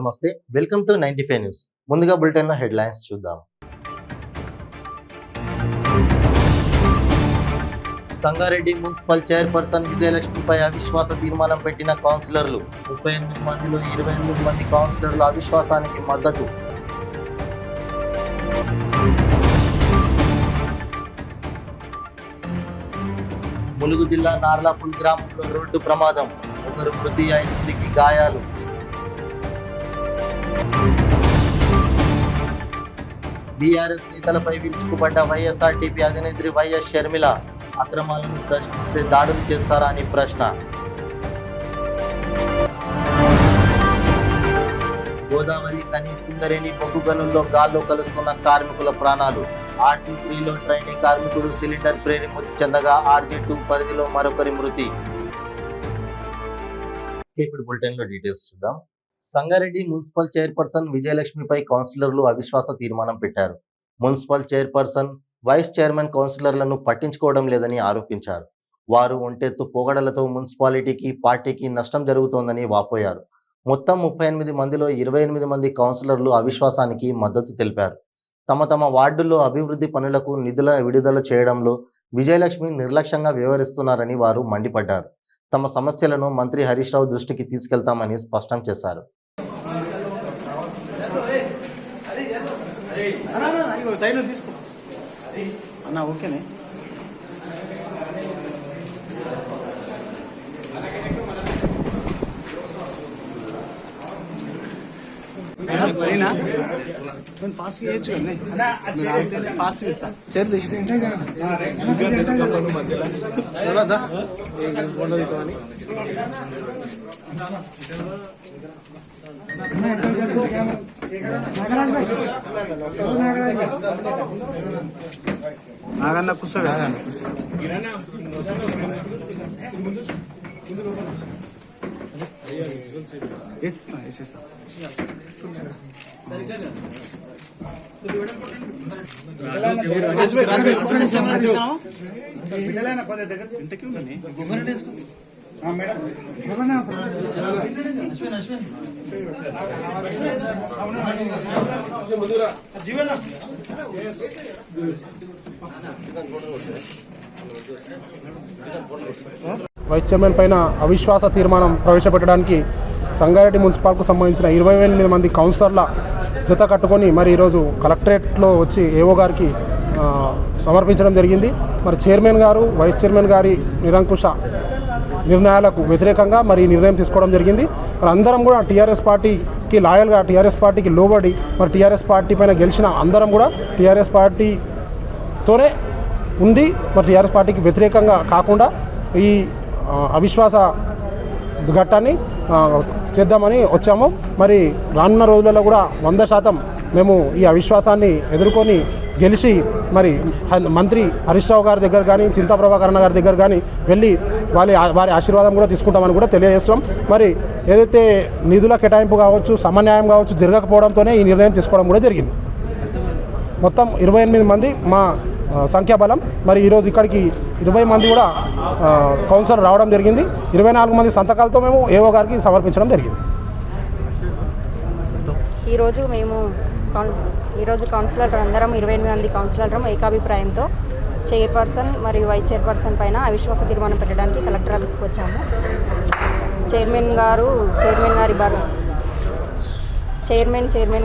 నమస్తే, welcome to 95 news. ముందుగా బులెటిన్లో హెడ్లైన్స్ చూద్దాం. సంగారెడ్డి మున్సిపల్ చైర్పర్సన్ విజయలక్ష్మిపై అవిశ్వాస తీర్మానం పెట్టిన కౌన్సిలర్లు. 38 మందిలో 28 మంది కౌన్సిలర్లు అవిశ్వాసానికి మద్దతు. ములుగు జిల్లా నార్లాపూల్ గ్రామంలో రోడ్డు ప్రమాదం, ఒకరు మృతి, 5 గాయాలు. బీఆర్ఎస్ నేతలపై విరుచుకుపడ్డ వైఎస్ఆర్టీపీ అధినేత్రి వైఎస్ షర్మిల. అక్రమాలను ప్రశ్నిస్తే దాడులు చేస్తారా అని ప్రశ్న. గోదావరి కని సింగరేణి బొగ్గు గనుల్లో గాల్లో కలుస్తున్న కార్మికుల ప్రాణాలు. RT3లో ట్రైనీ కార్మికుడు సిలిండర్ ప్రేరి మృతి చెందగా RG2 పరిధిలో మరొకరి మృతి. ఇప్పుడు బులెటిన్లో డీటెయిల్స్ చూద్దాం. సంగారెడ్డి మున్సిపల్ చైర్పర్సన్ విజయలక్ష్మిపై కౌన్సిలర్లు అవిశ్వాస తీర్మానం పెట్టారు. మున్సిపల్ చైర్పర్సన్, వైస్ చైర్మన్ కౌన్సిలర్లను పట్టించుకోవడం లేదని ఆరోపించారు. వారు ఒంటెత్తు పొగడలతో మున్సిపాలిటీకి, పార్టీకి నష్టం జరుగుతోందని వాపోయారు. మొత్తం 38 మందిలో 28 మంది కౌన్సిలర్లు అవిశ్వాసానికి మద్దతు తెలిపారు. తమ వార్డుల్లో అభివృద్ధి పనులకు నిధుల విడుదల చేయడంలో విజయలక్ష్మి నిర్లక్ష్యంగా వ్యవహరిస్తున్నారని వారు మండిపడ్డారు. తమ సమస్యలను మంత్రి హరీష్ రావు దృష్టికి తీసుకెళ్తామని స్పష్టం చేశారు. ఫాస్ట్ ఇస్తా నాగన్న కూర్చో వైస్ చైర్మన్ పైన అవిశ్వాస తీర్మానం ప్రవేశపెట్టడానికి సంగారెడ్డి మున్సిపాల్కు సంబంధించిన 28 మంది కౌన్సిలర్ల జత కట్టుకొని మరి ఈరోజు కలెక్టరేట్లో వచ్చి ఏఓ గారికి సమర్పించడం జరిగింది. మరి చైర్మన్ గారు, వైస్ చైర్మన్ గారి నిరంకుశ నిర్ణయాలకు వ్యతిరేకంగా మరి నిర్ణయం తీసుకోవడం జరిగింది. మరి అందరం కూడా టీఆర్ఎస్ పార్టీకి లాయల్గా, టీఆర్ఎస్ పార్టీకి లోబడి మరి టీఆర్ఎస్ పార్టీ పైన గెలిచిన అందరం కూడా టీఆర్ఎస్ పార్టీతోనే ఉంది. మరి టీఆర్ఎస్ పార్టీకి వ్యతిరేకంగా కాకుండా ఈ అవిశ్వాస ఘట్టాన్ని చేద్దామని వచ్చాము. మరి రానున్న రోజులలో కూడా 100% మేము ఈ అవిశ్వాసాన్ని ఎదుర్కొని గెలిచి మరి మంత్రి హరీష్ రావు గారి దగ్గర కానీ, చింతా ప్రభాకర్ గారి దగ్గర కానీ వెళ్ళి వారి ఆశీర్వాదం కూడా తీసుకుంటామని కూడా తెలియజేస్తున్నాం. మరి ఏదైతే నిధుల కేటాయింపు కావచ్చు, సమన్యాయం కావచ్చు జరగకపోవడంతోనే ఈ నిర్ణయం తీసుకోవడం కూడా జరిగింది. మొత్తం 28 మంది మా సంఖ్యాబలం. మరి ఈరోజు ఇక్కడికి 20 మంది కూడా కౌన్సిలర్ రావడం జరిగింది. 24 మంది సంతకాలతో మేము ఏఓ గారికి సమర్పించడం జరిగింది. ఈరోజు కౌన్సిలర్ అందరం 28 మంది కౌన్సిలర్ ఏకాభిప్రాయంతో చైర్పర్సన్ మరియు వైస్ చైర్పర్సన్ పైన అవిశ్వాస తీర్మానం పెట్టడానికి కలెక్టర్ ఆఫీస్కి వచ్చాము. చైర్మన్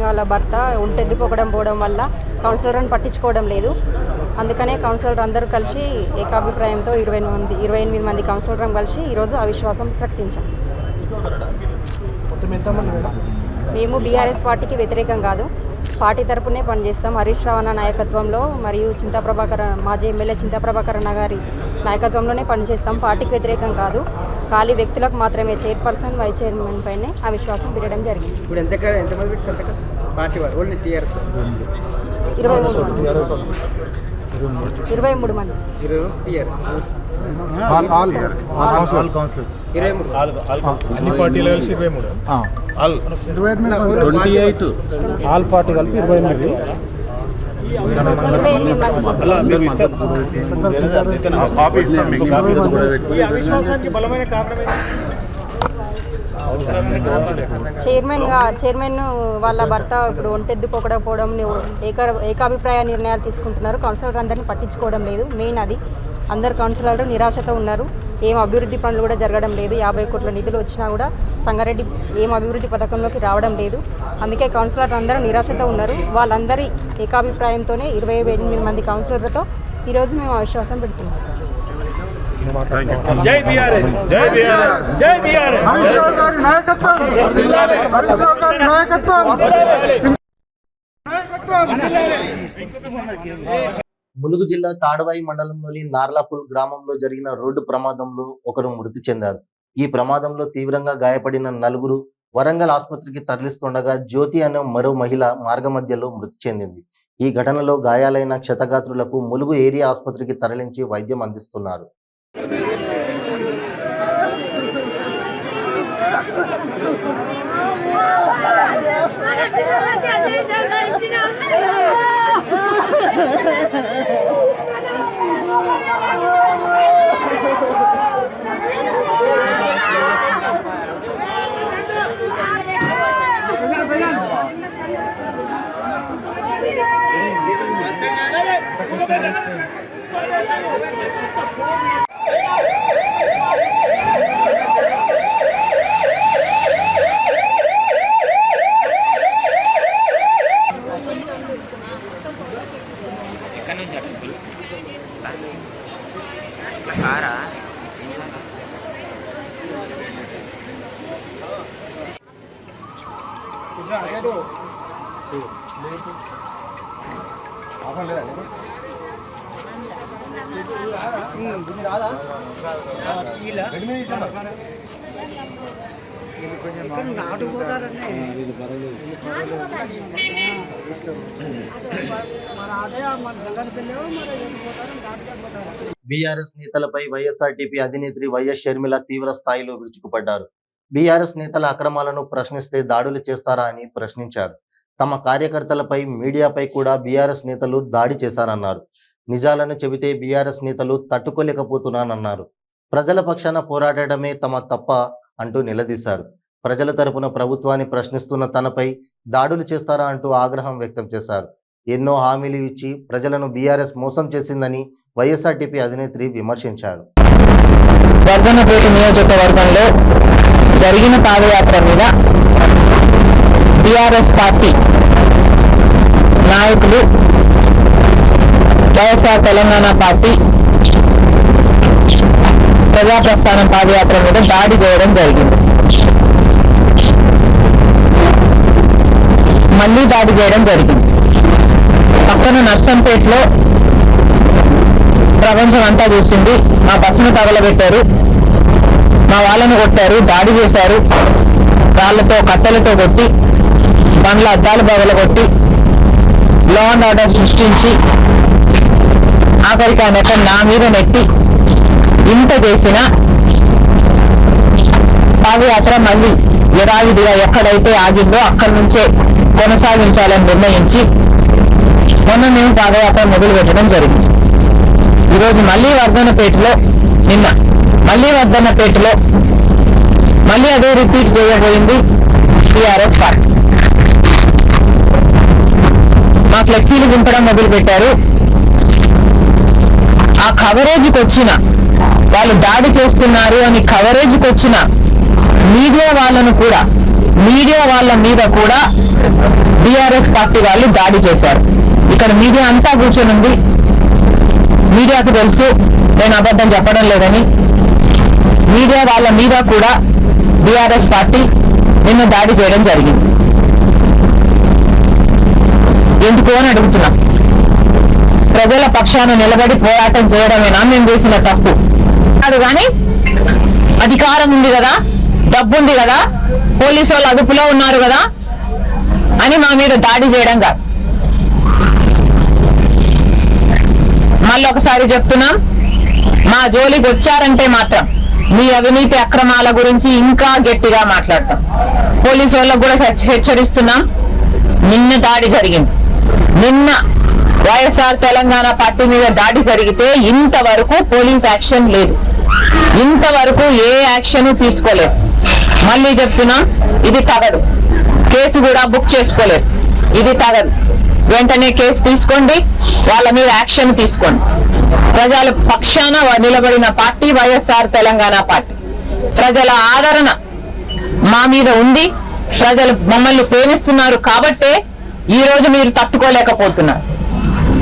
వాళ్ళ భర్త ఒంటెద్దు పోవడం వల్ల కౌన్సిలర్ని పట్టించుకోవడం లేదు. అందుకనే కౌన్సిలర్ అందరూ కలిసి ఏకాభిప్రాయంతో 28 మంది కౌన్సిలర్ కలిసి ఈరోజు అవిశ్వాసం ప్రకటించాం. మేము బీఆర్ఎస్ పార్టీకి వ్యతిరేకం కాదు, పార్టీ తరపునే పనిచేస్తాం. హరీష్ రావు అన్న నాయకత్వంలో మరియు మాజీ ఎమ్మెల్యే చింతా ప్రభాకర్ అన్న గారి నాయకత్వంలోనే పనిచేస్తాం. పార్టీకి వ్యతిరేకం కాదు, ఖాళీ వ్యక్తులకు మాత్రమే చైర్పర్సన్, వైస్ చైర్మన్ పైనే అవిశ్వాసం పెట్టడం జరిగింది. 23 మంది. ఆల్ పార్టీ కలిపి 28. చైర్మన్ వాళ్ళ భర్త ఇప్పుడు ఒంటెద్దుకోకపోవడం ఏకాభిప్రాయ నిర్ణయాలు తీసుకుంటున్నారు. కౌన్సిలర్ అందరినీ పట్టించుకోవడం లేదు. మెయిన్ అది. అందరు కౌన్సిలర్లు నిరాశతో ఉన్నారు. ఏం అభివృద్ధి పనులు కూడా జరగడం లేదు. 50 కోట్ల నిధులు వచ్చినా కూడా సంగారెడ్డి ఏం అభివృద్ధి పథకంలోకి రావడం లేదు. అందుకే కౌన్సిలర్లు అందరూ నిరాశతో ఉన్నారు. వాళ్ళందరి ఏకాభిప్రాయంతోనే 28 మంది కౌన్సిలర్లతో ఈరోజు మేము అవిశ్వాసం పెడుతున్నాం. జై బీఆర్ఎస్, జై బీఆర్ఎస్, జై బీఆర్ఎస్. హరీష్ రావు గారి నాయకత్వం, హరీష్ రావు గారి నాయకత్వం. ములుగు జిల్లా తాడవాయి మండలంలోని నార్లాపూల్ గ్రామంలో జరిగిన రోడ్డు ప్రమాదంలో ఒకరు మృతి చెందారు. ఈ ప్రమాదంలో తీవ్రంగా గాయపడిన 4 వరంగల్ ఆసుపత్రికి తరలిస్తుండగా జ్యోతి అనే మరో మహిళ మార్గమధ్యలో మృతి చెందింది. ఈ ఘటనలో గాయాలైన క్షతగాత్రులకు ములుగు ఏరియా ఆసుపత్రికి తరలించి వైద్యం అందిస్తున్నారు. బీఆర్ఎస్ నేతలపై వైఎస్ఆర్టీపీ అధినేత్రి వైఎస్ షర్మిల తీవ్ర స్థాయిలో విరుచుకుపడ్డారు. బీఆర్ఎస్ నేతల అక్రమాలను ప్రశ్నిస్తే దాడులు చేస్తారా అని ప్రశ్నించారు. తమ కార్యకర్తలపై, మీడియాపై కూడా బీఆర్ఎస్ నేతలు దాడి చేశారన్నారు. నిజాలను చెబితే బీఆర్ఎస్ నేతలు తట్టుకోలేకపోతున్నానన్నారు. ప్రజల పక్షాన పోరాడటమే తమ తప్ప అంటూ నిలదీశారు. ప్రజల తరపున ప్రభుత్వాన్ని ప్రశ్నిస్తున్న తనపై దాడులు చేస్తారా అంటూ ఆగ్రహం వ్యక్తం చేశారు. ఎన్నో హామీలు ఇచ్చి ప్రజలను బీఆర్ఎస్ మోసం చేసిందని వైఎస్ఆర్టీపీ అధినేత్రి విమర్శించారు. వర్ధన్నపేట నియోజకవర్గంలో జరిగిన పాదయాత్ర మీద బీఆర్ఎస్ పార్టీ నాయకులు వైఎస్ఆర్ తెలంగాణ పార్టీ ప్రజాప్రస్థానం పాదయాత్ర మీద దాడి చేయడం జరిగింది. మళ్ళీ దాడి చేయడం జరిగింది. పక్కన నర్సంపేటలో ప్రపంచం అంతా చూసింది. మా బస్సును తగలబెట్టారు, మా వాళ్ళను కొట్టారు, దాడి చేశారు. రాళ్లతో, కట్టెలతో కొట్టి, బండ్ల అద్దాలు పగలగొట్టి, లా అండ్ ఆర్డర్ సృష్టించి, ఆఖరికి ఆ నెట్ట నా మీద నెట్టి ఇంత చేసిన పాదయాత్ర మళ్ళీ యథావిధిగా ఎక్కడైతే ఆగిందో అక్కడి నుంచే కొనసాగించాలని నిర్ణయించి మొన్న మేము పాదయాత్ర మొదలు పెట్టడం జరిగింది. ఈరోజు మళ్ళీ వర్ధన్నపేటలో, నిన్న మళ్ళీ వర్ధన్నపేటలో మళ్ళీ అదే రిపీట్ చేయబోయింది టీఆర్ఎస్ పార్టీ. మా ఫ్లెక్సీలు దింపడం మొదలు పెట్టారు. ఆ కవరేజ్కి వచ్చిన వాళ్ళు దాడి చేస్తున్నారు అని కవరేజ్కి వచ్చిన మీడియా వాళ్ళను కూడా, మీడియా వాళ్ళ మీద కూడా బీఆర్ఎస్ పార్టీ వాళ్ళు దాడి చేశారు. ఇక్కడ మీడియా అంతా కూర్చొని ఉంది. మీడియాకు తెలుసు నేను అబద్ధం చెప్పడం లేదని. మీడియా వాళ్ళ మీద కూడా బీఆర్ఎస్ పార్టీ నిన్న దాడి చేయడం జరిగింది. ఎందుకు అని అడుగుతున్నా. ప్రజల పక్షాన నిలబడి పోరాటం చేయడమేనా మేము చేసిన తప్పు కాదు. కానీ అధికారం ఉంది కదా, డబ్బు ఉంది కదా, పోలీసు వాళ్ళు అదుపులో ఉన్నారు కదా అని మా మీద దాడి చేయడం కాదు. మళ్ళీ ఒకసారి చెప్తున్నాం, మా జోలికి వచ్చారంటే మాత్రం మీ అవినీతి అక్రమాల గురించి ఇంకా గట్టిగా మాట్లాడతాం. పోలీసు వాళ్ళకు కూడా హెచ్చరిస్తున్నాం. నిన్న దాడి జరిగింది. నిన్న వైఎస్ఆర్ తెలంగాణ పార్టీ మీద దాడి జరిగితే ఇంతవరకు పోలీస్ యాక్షన్ లేదు. ఇంతవరకు ఏ యాక్షన్ తీసుకోలేదు. మళ్ళీ చెప్తున్నా, ఇది తగదు. కేసు కూడా బుక్ చేసుకోలేదు. ఇది తగదు. వెంటనే కేసు తీసుకోండి, వాళ్ళ మీద యాక్షన్ తీసుకోండి. ప్రజల పక్షాన నిలబడిన పార్టీ వైఎస్ఆర్ తెలంగాణ పార్టీ. ప్రజల ఆదరణ మా మీద ఉంది. ప్రజలు మమ్మల్ని ప్రేమిస్తున్నారు కాబట్టే ఈ రోజు మీరు తట్టుకోలేకపోతున్నారు.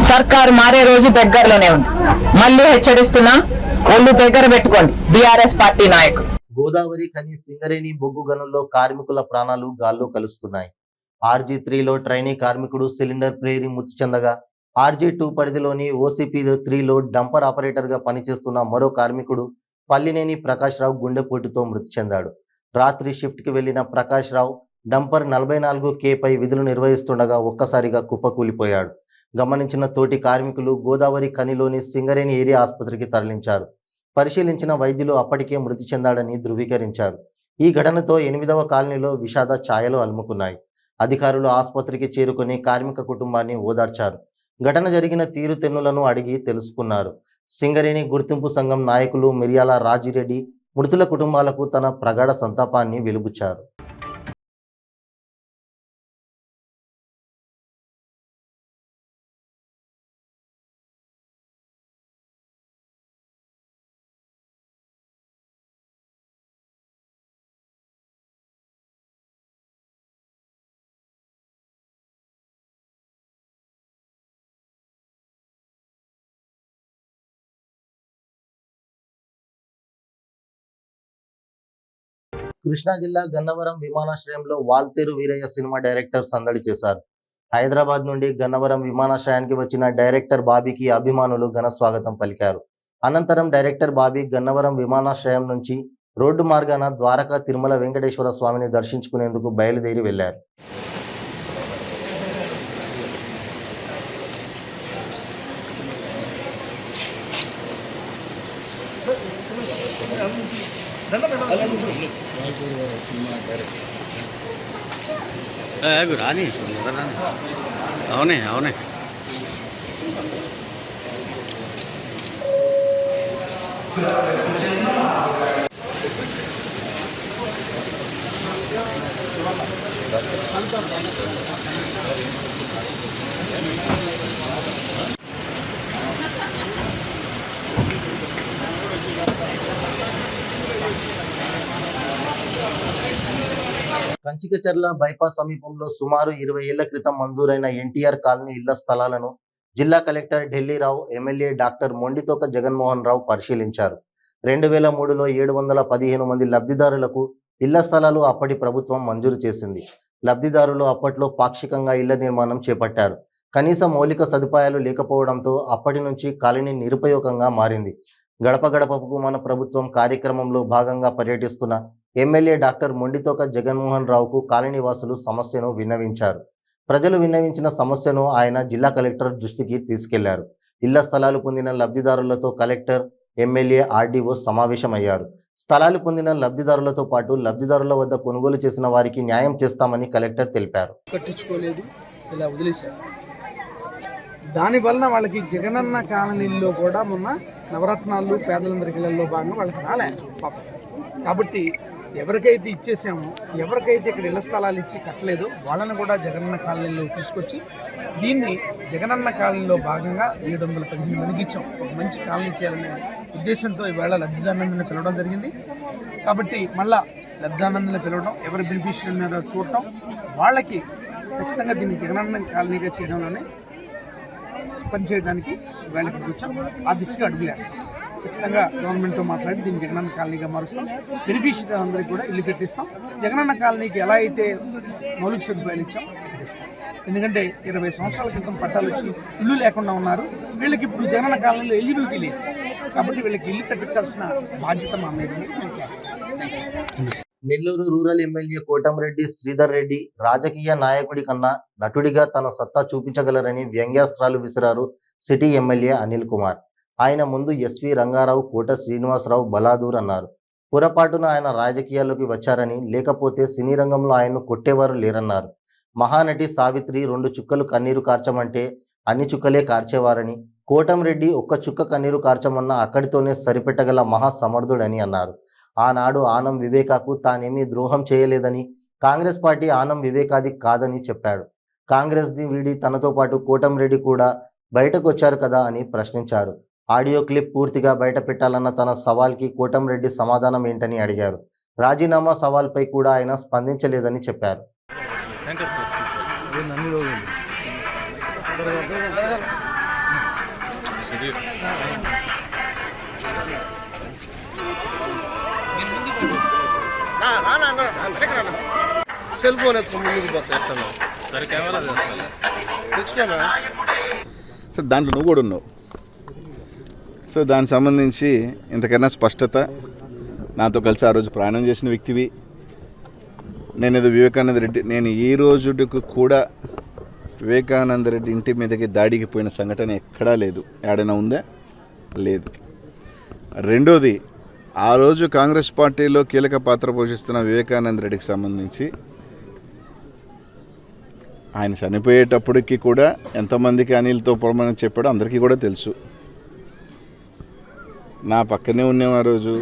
సర్కారు మారే రోజు దగ్గరలోనే ఉంది. మళ్ళీ హెచ్చరిస్తున్నా, ఒళ్ళు దగ్గర పెట్టుకోండి బీఆర్ఎస్ పార్టీ నాయకులు. గోదావరి ఖని సింగరేణి బొగ్గు గనుల్లో కార్మికుల ప్రాణాలు గాల్లో కలుస్తున్నాయి. RG3లో ట్రైనీ కార్మికుడు సిలిండర్ ప్రేరి మృతి చెందగా, RG2 పరిధిలోని OCP3లో డంపర్ ఆపరేటర్గా పనిచేస్తున్న మరో కార్మికుడు పల్లినేని ప్రకాష్ రావు గుండెపోటుతో మృతి చెందాడు. రాత్రి షిఫ్ట్కి వెళ్లిన ప్రకాష్ రావు డంపర్ 44K పై విధులు నిర్వహిస్తుండగా ఒక్కసారిగా కుప్పకూలిపోయాడు. గమనించిన తోటి కార్మికులు గోదావరి ఖనిలోని సింగరేణి ఏరియా ఆసుపత్రికి తరలించారు. పరిశీలించిన వైద్యులు అప్పటికే మృతి చెందాడని ధృవీకరించారు. ఈ ఘటనతో 8వ కాలనీలో విషాద ఛాయలు అలుముకున్నాయి. అధికారులు ఆసుపత్రికి చేరుకుని కార్మిక కుటుంబాన్ని ఓదార్చారు. ఘటన జరిగిన తీరుతెన్నులను అడిగి తెలుసుకున్నారు. సింగరేణి గుర్తింపు సంఘం నాయకులు మిర్యాల రాజిరెడ్డి మృతుల కుటుంబాలకు తన ప్రగాఢ సంతాపాన్ని వెలుబుచ్చారు. కృష్ణా జిల్లా గన్నవరం విమానాశ్రయంలో వాల్తేరు వీరయ్య సినిమా డైరెక్టర్ సందడి చేశారు. హైదరాబాద్ నుండి గన్నవరం విమానాశ్రయానికి వచ్చిన డైరెక్టర్ బాబీకి అభిమానులు ఘన స్వాగతం పలికారు. అనంతరం డైరెక్టర్ బాబీ గన్నవరం విమానాశ్రయం నుంచి రోడ్డు మార్గాన ద్వారకా తిరుమల వెంకటేశ్వర స్వామిని దర్శించుకునేందుకు బయలుదేరి వెళ్లారు. రాని అవునే అవునే కంచికచర్ల బైపాస్ సమీపంలో సుమారు 20 ఏళ్ల క్రితం మంజూరైన ఎన్టీఆర్ కాలనీ ఇళ్ల స్థలాలను జిల్లా collector Dilli Rao MLA doctor Mondithoka Jaganmohan Rao పరిశీలించారు. 2003లో 715 మంది లబ్ధిదారులకు ఇళ్ల స్థలాలు అప్పటి ప్రభుత్వం మంజూరు చేసింది. లబ్ధిదారులు అప్పట్లో పాక్షికంగా ఇళ్ల నిర్మాణం చేపట్టారు. కనీస మౌలిక సదుపాయాలు లేకపోవడంతో అప్పటి నుంచి కాలనీ నిరుపయోగంగా మారింది. గడప గడపకు మన ప్రభుత్వం కార్యక్రమంలో భాగంగా పర్యటిస్తున్న ఎమ్మెల్యే డాక్టర్ మొండితోక జగన్మోహన్ రావుకు కాలనీ వాసులు సమస్యను విన్నవించారు. ప్రజలు విన్నవించిన సమస్యను ఆయన జిల్లా కలెక్టర్ దృష్టికి తీసుకెళ్లారు. ఇళ్ల స్థలాలు పొందిన లబ్ధిదారులతో కలెక్టర్, ఎమ్మెల్యే, ఆర్డీఓ సమావేశమయ్యారు. స్థలాలు పొందిన లబ్ధిదారులతో పాటు లబ్ధిదారుల వద్ద కొనుగోలు చేసిన వారికి న్యాయం చేస్తామని కలెక్టర్ తెలిపారు. కట్టించుకోలేదు, ఇలా వదిలేశారు. దానివల్ల వాళ్ళకి జగనన్న కాలనీల్లో కూడా మొన్న నవరత్నాలు పేదలందరికి ఇళ్లలో భాగంగా వాళ్ళకి రాలే పాపం. కాబట్టి ఎవరికైతే ఇచ్చేసామో, ఎవరికైతే ఇక్కడ ఇళ్ల స్థలాలు ఇచ్చి కట్టలేదో వాళ్ళని కూడా జగనన్న కాలనీలో తీసుకొచ్చి దీన్ని జగనన్న కాలనీలో భాగంగా 715 మందికి ఇచ్చాం. ఒక మంచి కాలనీ చేయాలనే ఉద్దేశంతో ఈవేళ లబ్ధిదారులందరినీ పిలవడం జరిగింది. కాబట్టి మళ్ళా లబ్ధిదారులందరినీ పిలవడం, ఎవరు బెనిఫిషియరీ ఉన్నారో చూడటం, వాళ్ళకి ఖచ్చితంగా దీన్ని జగనన్న కాలనీగా చేయడంలోనే పనిచేయడానికి వేళకి వచ్చాం. ఆ దిశగా అడుగులేస్తాం. ఖచ్చితంగా గవర్నమెంట్తో మాట్లాడి దీన్ని జగనన్న కాలనీగా మారుస్తాం. బెనిఫిషియరీ అందరికీ కూడా ఇల్లు కట్టిస్తాం. జగనన్న కాలనీకి ఎలా అయితే మౌలిక సదుపాయాలు ఇచ్చాం కట్టిస్తాం. ఎందుకంటే 20 సంవత్సరాల క్రితం పట్టాలు వచ్చి ఇల్లు లేకుండా ఉన్నారు. వీళ్ళకి ఇప్పుడు జగనన్న కాలనీలో ఎలిజిబిలిటీ లేదు. కాబట్టి వీళ్ళకి ఇల్లు కట్టించాల్సిన బాధ్యత మా మీద మేము చేస్తాం. నెల్లూరు రూరల్ ఎమ్మెల్యే కోటంరెడ్డి శ్రీధర్ రెడ్డి రాజకీయ నాయకుడి కన్నా నటుడిగా తన సత్తా చూపించగలరని వ్యంగ్యాస్త్రాలు విసిరారు సిటీ ఎమ్మెల్యే అనిల్ కుమార్. ఆయన ముందు ఎస్వి రంగారావు, కోట శ్రీనివాసరావు బలాదూర్ అన్నారు. పొరపాటున ఆయన రాజకీయాల్లోకి వచ్చారని, లేకపోతే సినీ రంగంలో ఆయన్ను కొట్టేవారు లేరన్నారు. మహానటి సావిత్రి 2 చుక్కలు కన్నీరు కార్చమంటే అన్ని చుక్కలే కార్చేవారని, కోటంరెడ్డి ఒక్క చుక్క కన్నీరు కార్చమన్నా అక్కడితోనే సరిపెట్టగల మహాసమర్థుడని అన్నారు. ఆనాడు ఆనం వివేకాకు తానేమీ ద్రోహం చేయలేదని, కాంగ్రెస్ పార్టీ ఆనం వివేకాది కాదని చెప్పాడు. కాంగ్రెస్ది వీడి తనతో పాటు కోటంరెడ్డి కూడా బయటకు వచ్చారు కదా అని ప్రశ్నించారు. ఆడియో క్లిప్ పూర్తిగా బయట పెట్టాలన్న తన సవాల్కి కోటంరెడ్డి సమాధానం ఏంటని అడిగారు. రాజీనామా సవాల్పై కూడా ఆయన స్పందించలేదని చెప్పారు. సెల్ ఫోన్ ఎత్తుకుని ముందుకు పోతా ఎట్లా తెచ్చుకోనా సో దాంట్లో నువ్వు కూడా ఉన్నావు. సో దానికి సంబంధించి ఇంతకన్నా స్పష్టత నాతో కలిసి ఆ రోజు ప్రయాణం చేసిన వ్యక్తివి. నేనేదో వివేకానంద రెడ్డి, నేను ఈ రోజుకు కూడా వివేకానంద రెడ్డి ఇంటి మీదకి దాడికి పోయిన సంఘటన ఎక్కడా లేదు. ఏడైనా ఉందా? లేదు. రెండోది, ఆ రోజు కాంగ్రెస్ పార్టీలో కీలక పాత్ర పోషిస్తున్న వివేకానంద రెడ్డికి సంబంధించి ఆయన చనిపోయేటప్పటికి కూడా ఎంతమందికి అనిల్తో పొరమని చెప్పాడో అందరికీ కూడా తెలుసు. నా పక్కనే ఉన్నావు ఆ రోజు,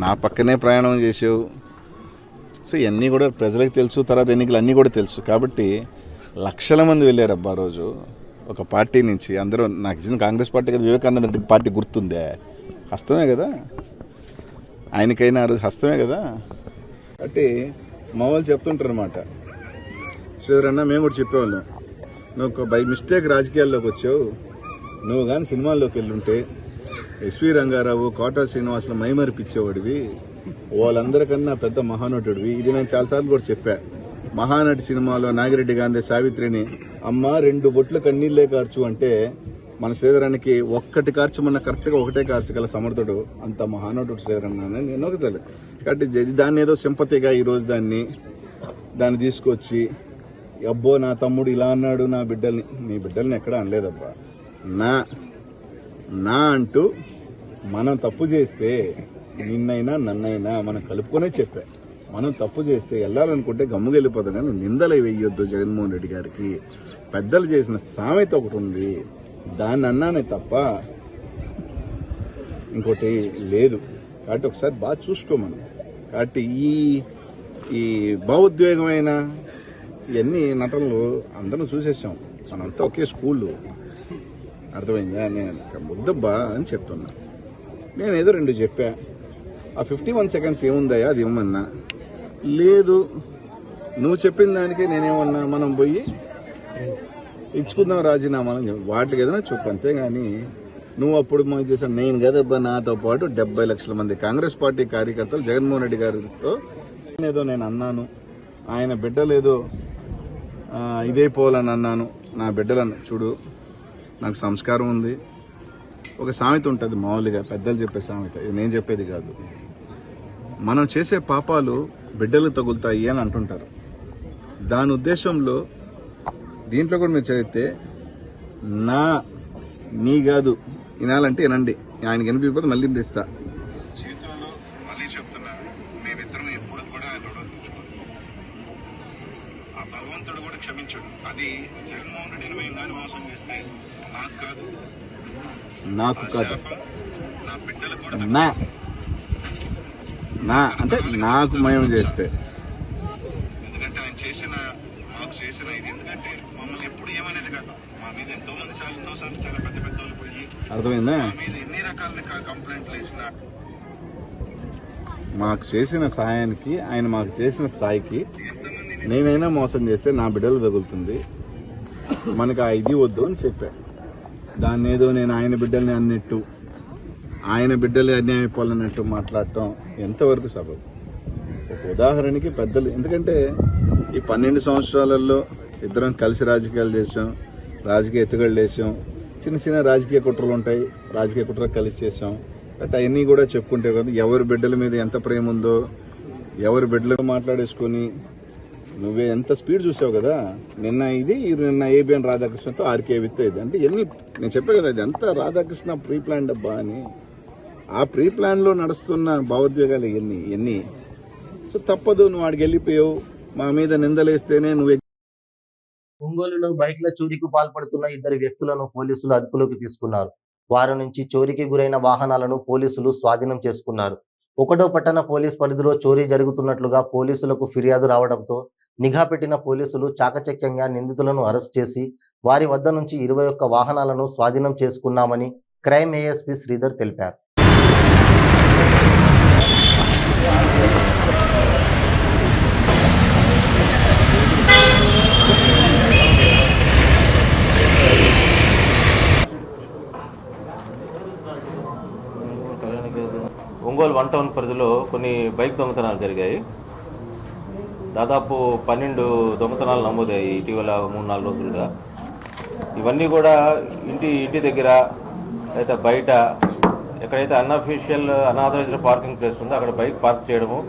నా పక్కనే ప్రయాణం చేసావు. సో ఇవన్నీ కూడా ప్రజలకు తెలుసు, తర్వాత ఎన్నికలు అన్నీ కూడా తెలుసు. కాబట్టి లక్షల మంది వెళ్ళారు అబ్బా ఆ రోజు ఒక పార్టీ నుంచి. అందరూ నాకు ఇచ్చిన కాంగ్రెస్ పార్టీ కదా, వివేకానంద రెడ్డి పార్టీ గుర్తుందే, హస్తమే కదా ఆయనకైనా ఆ రోజు హస్తమే కదా. కాబట్టి మా వాళ్ళు చెప్తుంటారు అనమాట, శ్రీధర్ అన్న మేము కూడా చెప్పేవాళ్ళం, నువ్వు బై మిస్టేక్ రాజకీయాల్లోకి వచ్చావు, నువ్వు కానీ సినిమాల్లోకి వెళ్ళుంటే ఎస్వి రంగారావు, కోటా శ్రీనివాసులు మైమరిపిచ్చేవాడివి, వాళ్ళందరికన్నా పెద్ద మహానటుడివి. ఇది నేను చాలాసార్లు కూడా చెప్పా. మహానటి సినిమాలో నాగిరెడ్డి గాంధీ సావిత్రిని అమ్మ 2 బొట్లు కన్నీళ్ళే కార్చు అంటే మన శ్రీధరానికి ఒక్కటి కార్చమన్న కరెక్ట్గా ఒకటే కార్చగల సమర్థుడు, అంత మహానటుడు శ్రీధరన్న. నేను ఒకసారి కాబట్టి దాన్ని ఏదో సింపతిగా ఈరోజు దాన్ని తీసుకొచ్చి అబ్బో నా తమ్ముడు ఇలా అన్నాడు, నా బిడ్డల్ని, నీ బిడ్డల్ని ఎక్కడా అనలేదబ్బా. నా అంటూ మనం తప్పు చేస్తే నిన్నైనా నన్నైనా మనం కలుపుకొనే చెప్పా. మనం తప్పు చేస్తే వెళ్ళాలనుకుంటే గమ్ముగా వెళ్ళిపోతాం, కానీ నిందలు వేయొద్దు జగన్మోహన్ రెడ్డి గారికి. పెద్దలు చేసిన సామెత ఒకటి ఉంది, దాన్ని అన్నానే తప్ప ఇంకోటి లేదు. కాబట్టి ఒకసారి బాగా చూసుకోమను. కాబట్టి ఈ భావోద్వేగమైన ఇవన్నీ నటనలు అందరం చూసేసాం. మనంతా ఒకే స్కూళ్ళు, అర్థమైందా? నేను ముద్దబ్బా అని చెప్తున్నా. నేను ఏదో 2 చెప్పా. ఆ 51 సెకండ్స్ ఏముందయ్యా అది ఇవ్వమన్నా, లేదు నువ్వు చెప్పిన దానికి నేనేమన్నా మనం పోయి ఇచ్చుకుందాం రాజీనామాలని వాటికి ఏదైనా చెప్పు, అంతేగాని నువ్వు అప్పుడు మనం చేశాను నేను కదబ్బా, నాతో పాటు 70 లక్షల మంది కాంగ్రెస్ పార్టీ కార్యకర్తలు జగన్మోహన్ రెడ్డి గారితో ఏదో నేను అన్నాను, ఆయన బిడ్డలేదో ఇదైపోవాలని అన్నాను. నా బిడ్డలను చూడు, నాకు సంస్కారం ఉంది. ఒక సామెత ఉంటుంది మామూలుగా, పెద్దలు చెప్పే సామెత, ఇది నేను చెప్పేది కాదు. మనం చేసే పాపాలు బిడ్డలు తగులుతాయి అని అంటుంటారు. దాని ఉద్దేశంలో దీంట్లో కూడా మీరు చదివితే నీ కాదు వినాలంటే వినండి, ఆయనకి వినిపించకపోతే మళ్ళీ వినిపిస్తా. జీవితంలో మళ్ళీ చెప్తున్నా, మేమిద్దరం ఎప్పుడు కూడా ఆయన ఆ భగవంతుడు కూడా క్షమించడు. అది జగన్మోహన్ రెడ్డిని మేము కానీ మోసం చేస్తే నాకు కాదు నా బిడ్డలు కూడా నా అంటే నాకు మయం చేస్తే, ఎందుకంటే ఆయన మాకు చేసిన ఇది, ఎందుకంటే మమ్మల్ని ఎప్పుడు ఏమనేది కాదు. మా మీద ఎంతో మంది చాలా పెద్ద వాళ్ళు పోయి, అర్థమైందా, మీద ఎన్ని రకాల కంప్లైంట్లు వేసినా మాకు చేసిన సహాయానికి, ఆయన మాకు చేసిన స్థాయికి నేనైనా మోసం చేస్తే నా బిడ్డలు తగులుతుంది, మనకు ఆ ఇది వద్దు అని చెప్పా. దాన్ని ఏదో నేను ఆయన బిడ్డల్ని అన్నట్టు, ఆయన బిడ్డలు అన్యాయం అయిపోవాలన్నట్టు మాట్లాడటం ఎంతవరకు సబబు? ఒక ఉదాహరణకి పెద్దలు, ఎందుకంటే ఈ 12 సంవత్సరాలలో ఇద్దరం కలిసి రాజకీయాలు చేసాం, రాజకీయ ఎత్తుగడలు వేసాం, చిన్న చిన్న రాజకీయ కుట్రలు ఉంటాయి, రాజకీయ కుట్రలు కలిసి చేసాం. బట్ అవన్నీ కూడా చెప్పుకుంటే కదా, ఎవరి బిడ్డల మీద ఎంత ప్రేమ ఉందో, ఎవరి బిడ్డలు మాట్లాడేసుకొని నువ్వే ఎంత స్పీడ్ చూసావు కదా. నిన్న ఏబిఎన్ రాధాకృష్ణతో ఆర్కే విత్ ఇది అంటే ఎన్ని నేను చెప్పే కదా, ఇది అంతా రాధాకృష్ణ ప్రీ ప్లాన్ డబ్బా అని. ఆ ప్రీ ప్లాన్లో నడుస్తున్న భావోద్వేగాలు ఎన్ని. సో తప్పదు, నువ్వు ఆడికి వెళ్ళిపోయావు, మా మీద నిందలేస్తేనే నువ్వు ఒంగోలులో బైక్ల చోరీకి పాల్పడుతున్న ఇద్దరు వ్యక్తులను పోలీసులు అదుపులోకి తీసుకున్నారు. వారి నుంచి చోరీకి గురైన వాహనాలను పోలీసులు స్వాధీనం చేసుకున్నారు. 1వ పట్టణ పోలీస్ పరిధిలో చోరీ జరుగుతున్నట్లుగా పోలీసులకు ఫిర్యాదు రావడంతో నిఘా పెట్టిన పోలీసులు చాకచక్యంగా నిందితులను అరెస్ట్ చేసి వారి వద్ద నుంచి 21 వాహనాలను స్వాధీనం చేసుకున్నామని క్రైమ్ ఏఎస్పీ శ్రీధర్ తెలిపారు. ఒంగోలు 1 టౌన్ పరిధిలో కొన్ని బైక్ దొంగతనాలు జరిగాయి. దాదాపు 12 దొంగతనాలు నమోదయ్యాయి ఇటీవల 3-4 రోజులుగా. ఇవన్నీ కూడా ఇంటి దగ్గర అయితే బయట ఎక్కడైతే అన్అఫీషియల్ అనాథరైజ్డ్ పార్కింగ్ ప్లేస్ ఉందో అక్కడ బైక్ పార్క్ చేయడము,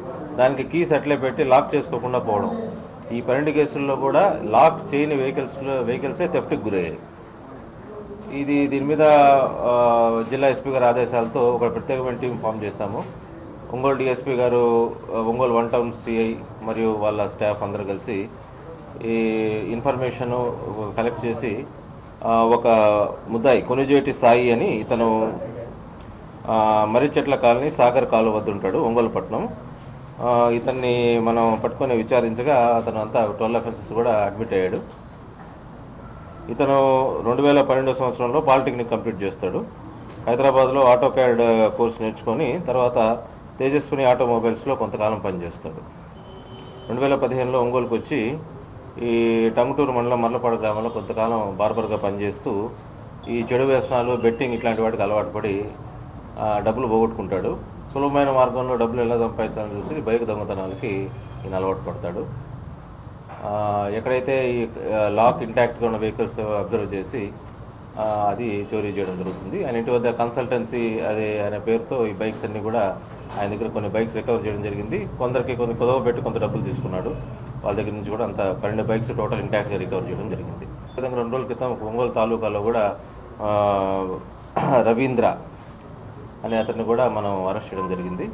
దానికి కీస్ అట్లే పెట్టి లాక్ చేసుకోకుండా పోవడం. ఈ 12 కేసుల్లో కూడా లాక్ చేయని వెహికల్సే థెఫ్ట్కి గురయ్యాయి. దీని మీద జిల్లా ఎస్పీ గారి ఆదేశాలతో ఒక ప్రత్యేకమైన టీం ఫామ్ చేశాము. ఒంగోలు డిఎస్పీ గారు, ఒంగోలు 1 టౌన్ సిఐ మరియు వాళ్ళ స్టాఫ్ అందరూ కలిసి ఈ ఇన్ఫర్మేషను కలెక్ట్ చేసి ఒక ముద్దాయి కొనుజేటి సాయి అని ఇతను మర్రిచెట్ల కాలనీ సాగర్ కాలువ వద్ద ఉంటాడు, ఒంగోలు పట్టణం. ఇతన్ని మనం పట్టుకొని విచారించగా అతను అంతా 12 అఫెన్సెస్ కూడా అడ్మిట్ అయ్యాడు. ఇతను 2012 సంవత్సరంలో పాలిటెక్నిక్ కంప్లీట్ చేస్తాడు. హైదరాబాద్లో ఆటో క్యాడ్ కోర్స్ నేర్చుకొని తర్వాత తేజస్విని ఆటోమొబైల్స్లో కొంతకాలం పనిచేస్తాడు. 2015లో ఒంగోలుకు వచ్చి ఈ టంగుటూరు మండలం మర్లపాడు గ్రామంలో కొంతకాలం బార్బర్గా పనిచేస్తూ ఈ చెడు వ్యసనాలు, బెట్టింగ్ ఇట్లాంటి వాటికి అలవాటు పడి డబ్బులు పోగొట్టుకుంటాడు. సులభమైన మార్గంలో డబ్బులు ఎలా సంపాదించాలని చూసి బైక్ దొంగతనాలకి ఈయన అలవాటు పడతాడు. ఎక్కడైతే ఈ లాక్ ఇంటాక్ట్గా ఉన్న వెహికల్స్ అబ్జర్వ్ చేసి అది చోరీ చేయడం జరుగుతుంది. ఆయన ఇంటి వద్ద కన్సల్టెన్సీ అనే పేరుతో ఈ బైక్స్ అన్నీ కూడా ఆయన దగ్గర కొన్ని బైక్స్ రికవర్ చేయడం జరిగింది. కొందరికి కొన్ని కుదవ పెట్టి కొంత డబ్బులు తీసుకున్నాడు. వాళ్ళ దగ్గర నుంచి కూడా అంత 12 బైక్స్ టోటల్ ఇంటాక్ట్గా రికవర్ చేయడం జరిగింది. విధంగా 2 రోజుల క్రితం ఒంగోలు తాలూకాలో కూడా రవీంద్ర అనే అతన్ని కూడా మనం అరెస్ట్ చేయడం జరిగింది.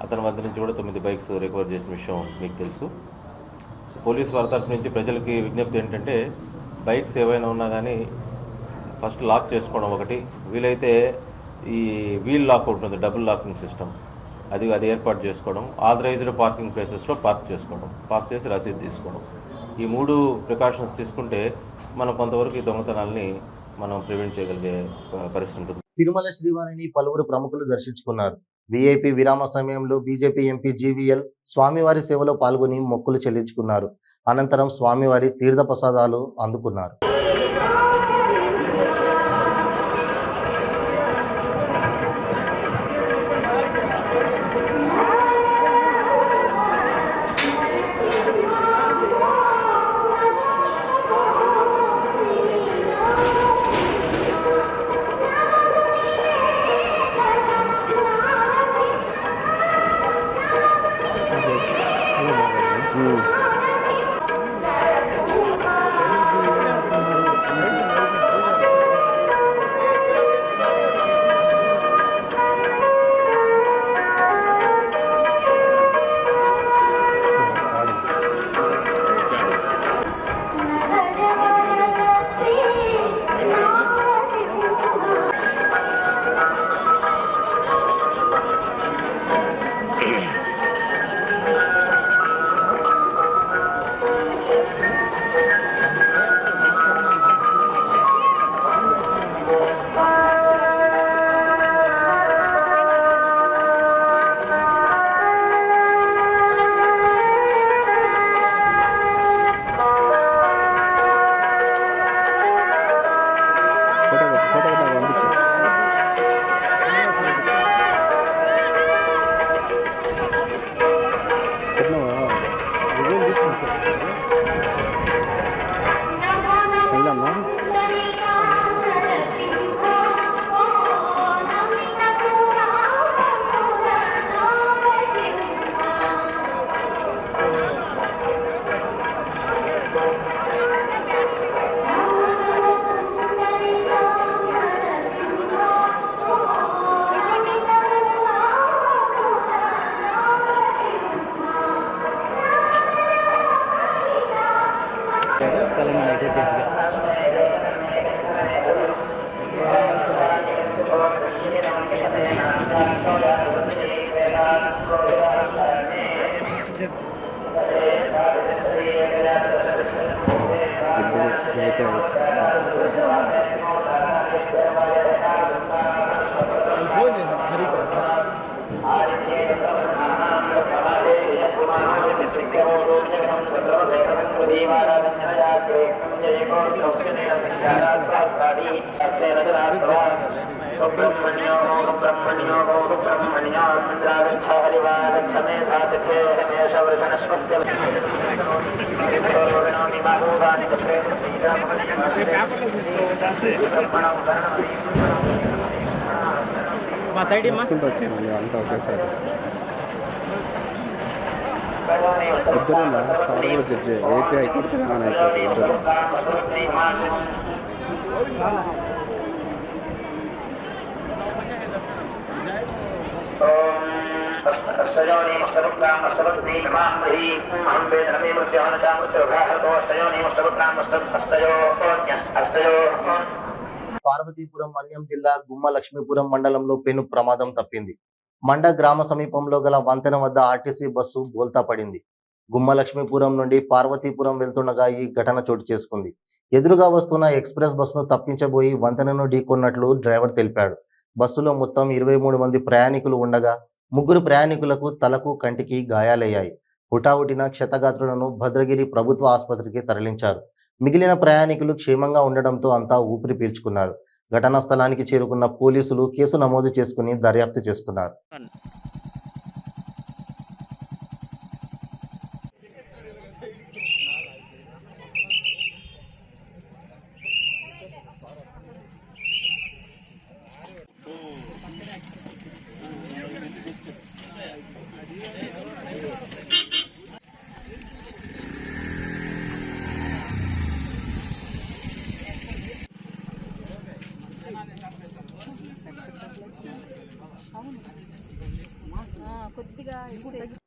అతని వద్ద నుంచి కూడా 9 బైక్స్ రికవర్ చేసిన విషయం మీకు తెలుసు. పోలీసు వారి తరఫు నుంచి ప్రజలకి విజ్ఞప్తి ఏంటంటే, బైక్స్ ఏవైనా ఉన్నా కానీ ఫస్ట్ లాక్ చేసుకోవడం ఒకటి, వీలైతే ఈ వీల్ లాక్ ఉంటుంది, డబుల్ లాకింగ్ సిస్టమ్, అది ఏర్పాటు చేసుకోవడం, ఆథరైజ్డ్ పార్కింగ్ ప్లేసెస్లో పార్క్ చేసి రసీదు తీసుకోవడం. ఈ 3 ప్రికాషన్స్ తీసుకుంటే మనం కొంతవరకు ఈ దొంగతనాల్ని మనం ప్రివెంట్ చేయగలిగే పరిస్థితి ఉంటుంది. తిరుమల శ్రీవారిని పలువురు ప్రముఖులు దర్శించుకున్నారు. వీఐపీ విరామ సమయంలో బీజేపీ ఎంపీ జీవీఎల్ స్వామివారి సేవలో పాల్గొని మొక్కులు చెల్లించుకున్నారు. అనంతరం స్వామివారి తీర్థప్రసాదాలు అందుకున్నారు. మా సైడ్ ఇమ్మా అంతా ఒకేసారి ఇద్దరు sir judge AP high court Telangana high court ఇద్దరు పార్వతీపురం మన్యం జిల్లా గుమ్మ లక్ష్మీపురం మండలంలో పెను ప్రమాదం తప్పింది. మండ గ్రామ సమీపంలో గల వంతెన వద్ద ఆర్టీసీ బస్సు బోల్తా పడింది. గుమ్మ లక్ష్మీపురం నుండి పార్వతీపురం వెళ్తుండగా ఈ ఘటన చోటు చేసుకుంది. ఎదురుగా వస్తున్న ఎక్స్ప్రెస్ బస్సును తప్పించబోయి వంతెనను ఢీకొన్నట్లు డ్రైవర్ తెలిపాడు. బస్సులో మొత్తం 23 మంది ప్రయాణికులు ఉండగా 3 ప్రయాణికులకు తలకు కంటికి గాయాలయ్యాయి. హుటాహుటిన క్షతగాత్రులను భద్రగిరి ప్రభుత్వ ఆసుపత్రికి తరలించారు. మిగిలిన ప్రయాణికులు క్షేమంగా ఉండడంతో అంతా ఊపిరి పీల్చుకున్నారు. ఘటనా స్థలానికి చేరుకున్న పోలీసులు కేసు నమోదు చేసుకుని దర్యాప్తు చేస్తున్నారు.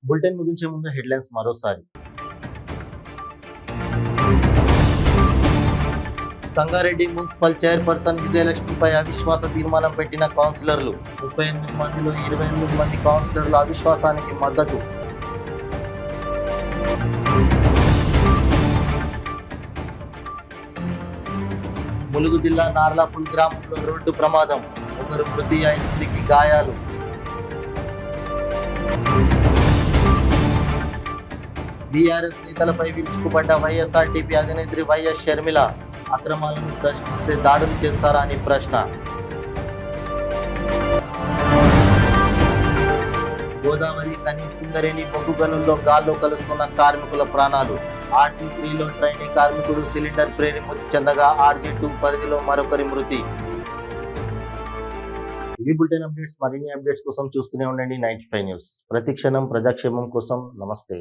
బులెటిన్ ముగించే ముందు హెడ్లైన్స్ మరోసారి. సంగారెడ్డి మున్సిపల్ చైర్పర్సన్ విజయలక్ష్మిపై అవిశ్వాస తీర్మానం పెట్టిన కౌన్సిలర్లు. 38 మందిలో 28 మంది కౌన్సిలర్లు అవిశ్వాసానికి మద్దతు. ములుగు జిల్లా నార్లాపూల్ గ్రామంలో రోడ్డు ప్రమాదం. 1 మృతి, 5 గాయాలు. బీఆర్ఎస్ నేతలపై విరుచుకుపడ్డ వైఎస్ఆర్టీపీ అధినేత్రి వైఎస్ షర్మిల. అక్రమాలను ప్రశ్నిస్తే దాడులు చేస్తారా అని ప్రశ్న. గోదావరి కని సింగరేణి బొగ్గు గనుల్లో గాల్లో కలుస్తున్న కార్మికుల ప్రాణాలు. RT3లో ట్రైనీ కార్మికుడు సిలిండర్ ప్రేరి మృతి చెందగా RG2 పరిధిలో మరొకరి మృతి. ఇవి బులెటిన్ అప్డేట్స్. మరిన్ని అప్డేట్స్ కోసం చూస్తూనే ఉండండి 95 న్యూస్. ప్రతిక్షణం ప్రజాక్షేమం కోసం. నమస్తే.